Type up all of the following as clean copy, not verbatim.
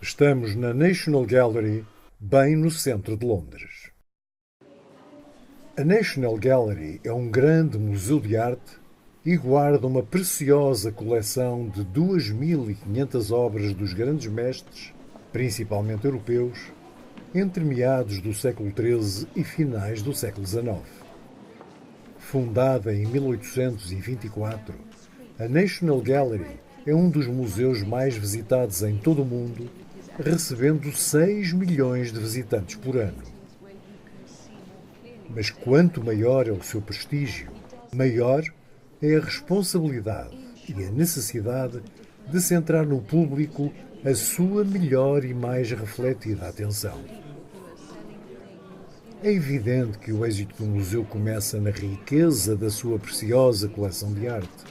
Estamos na National Gallery, bem no centro de Londres. A National Gallery é um grande museu de arte e guarda uma preciosa coleção de 2.500 obras dos grandes mestres, principalmente europeus, entre meados do século XIII e finais do século XIX. Fundada em 1824, a National Gallery é um dos museus mais visitados em todo o mundo, recebendo 6 milhões de visitantes por ano. Mas quanto maior é o seu prestígio, maior é a responsabilidade e a necessidade de centrar no público a sua melhor e mais refletida atenção. É evidente que o êxito do museu começa na riqueza da sua preciosa coleção de arte,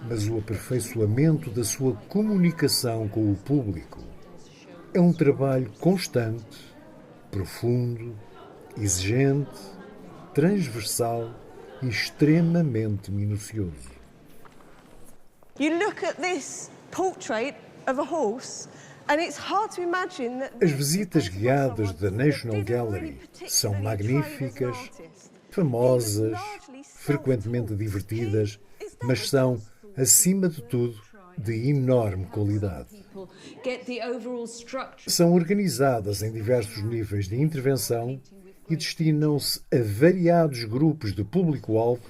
mas o aperfeiçoamento da sua comunicação com o público é um trabalho constante, profundo, exigente, transversal e extremamente minucioso. You look at this portrait of a horse. As visitas guiadas da National Gallery são magníficas, famosas, frequentemente divertidas, mas são, acima de tudo, de enorme qualidade. São organizadas em diversos níveis de intervenção e destinam-se a variados grupos de público-alvo,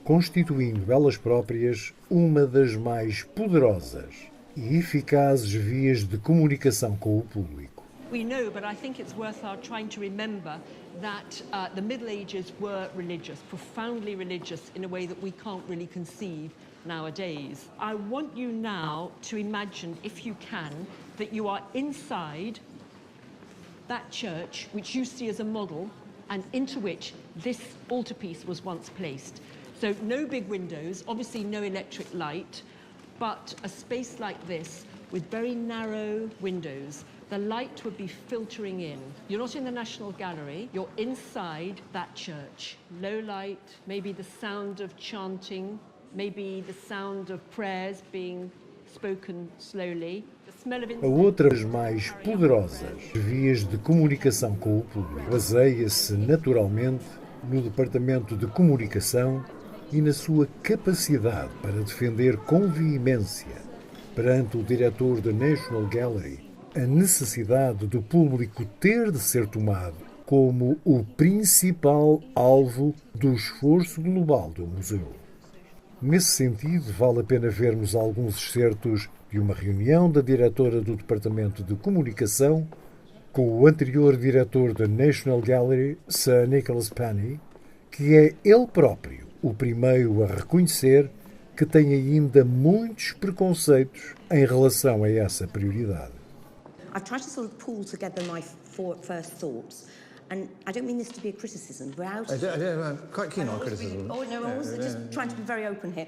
constituindo elas próprias uma das mais poderosas e eficazes vias de comunicação com o público. We know, but I think it's worth our trying to remember that the Middle Ages were religious, profoundly religious in a way that we can't really conceive nowadays. I want you now to imagine, if you can, that you are inside that church which you see as a model and into which this altarpiece was once placed. So no big windows, obviously no electric light, but a space like this with very narrow windows. The light would be filtering in. You're not in the National Gallery, you're inside that church. Low light, maybe the sound of chanting, maybe the sound of prayers being spoken slowly. A outra das mais poderosas vias de comunicação com o público baseia-se naturalmente no Departamento de Comunicação e na sua capacidade para defender com veemência perante o diretor da National Gallery a necessidade do público ter de ser tomado como o principal alvo do esforço global do museu. Nesse sentido, vale a pena vermos alguns excertos de uma reunião da diretora do Departamento de Comunicação com o anterior diretor da National Gallery, Sir Nicholas Penny, que é ele próprio o primeiro a reconhecer que tem ainda muitos preconceitos em relação a essa prioridade. I've tried to sort of pull together my first thoughts, and I don't mean this to be a criticism. We're out. I'm quite keen on criticism. Oh no, I was just trying to be very open here.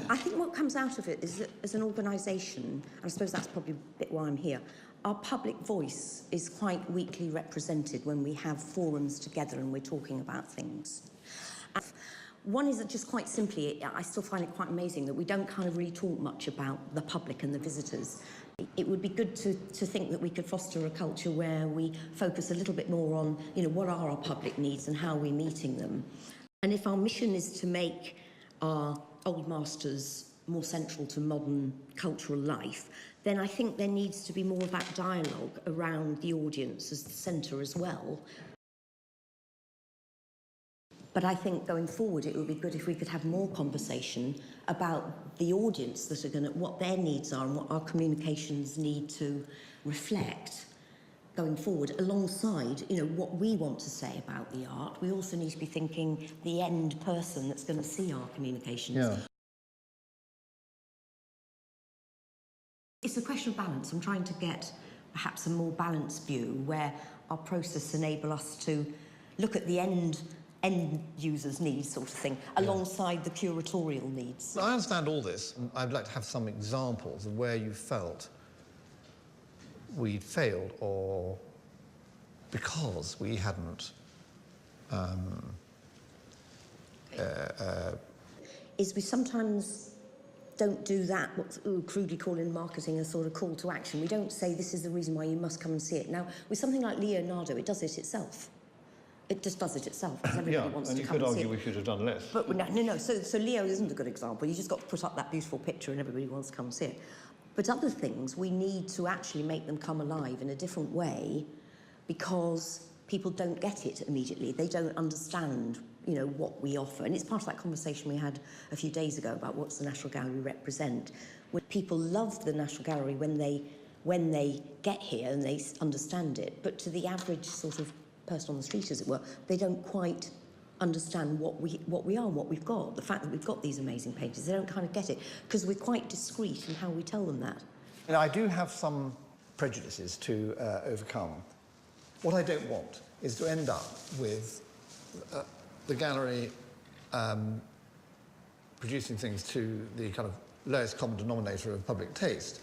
I think what comes out of it is that as an organisation, and I suppose that's probably a bit why I'm here, our public voice is quite weakly represented when we have forums together and we're talking about things. One is that just quite simply, I still find it quite amazing that we don't kind of really talk much about the public and the visitors. It would be good to think that we could foster a culture where we focus a little bit more on, you know, what are our public needs and how are we meeting them. And if our mission is to make our old masters more central to modern cultural life, then I think there needs to be more of that dialogue around the audience as the centre as well. But I think going forward it would be good if we could have more conversation about the audience that are going to, what their needs are and what our communications need to reflect going forward alongside, you know, what we want to say about the art. We also need to be thinking the end person that's going to see our communications. Yeah. It's a question of balance. I'm trying to get perhaps a more balanced view where our process enable us to look at the end users' needs sort of thing, alongside the curatorial needs. I understand all this, and I'd like to have some examples of where you felt we'd failed, or because we hadn't Is we sometimes don't do that, what's crudely called in marketing a sort of call to action. We don't say this is the reason why you must come and see it. Now, with something like Leonardo, it does it itself. It just does it itself because everybody wants to come and see it. And you could argue we should have done less. But no. So Leo isn't a good example. You just got to put up that beautiful picture and everybody wants to come and see it. But other things, we need to actually make them come alive in a different way because people don't get it immediately. They don't understand, you know, what we offer. And it's part of that conversation we had a few days ago about what's the National Gallery represent. When people love the National Gallery when they get here and they understand it, but to the average sort of person on the street, as it were, they don't quite understand what we are and what we've got. The fact that we've got these amazing pages, they don't kind of get it because we're quite discreet in how we tell them that. And I do have some prejudices to overcome. What I don't want is to end up with the gallery producing things to the kind of lowest common denominator of public taste